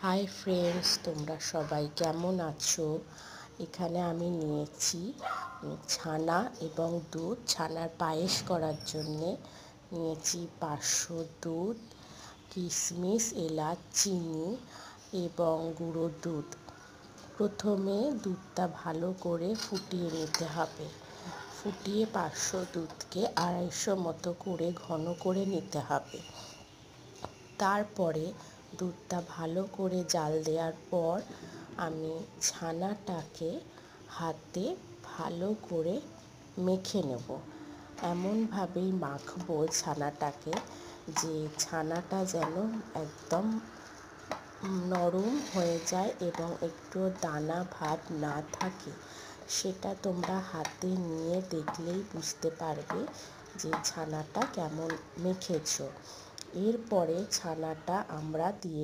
Hi friends, তোমরা সবাই কেমন আছো? এখানে আমি নিয়েছি ছানা এবং দুধ। ছানার পায়েস করার জন্যে নিয়েছি 500 দুধ, কিশমিশ, এলাচ, চিনি এবং গুঁড়ো দুধ। প্রথমে দুধটা ভালো করে ফুটিয়ে নিতে হবে। ফুটিয়ে 500 দুধকে 250 মতো করে ঘন করে নিতে হবে। তারপরে দুধটা ভালো করে জাল দেওয়ার পর আমি ছানাটাকে হাতে ভালো করে মেখে নেব। এমনভাবেই মাখবো ছানাটাকে যে ছানাটা যেন একদম নরম হয়ে যায় এবং একটু দানা ভাব না থাকে। সেটা তোমরা হাতে নিয়ে দেখলেই বুঝতে পারবে যে ছানাটা কেমন মেখেছো। এরপরে ছানাটা আমরা দিয়ে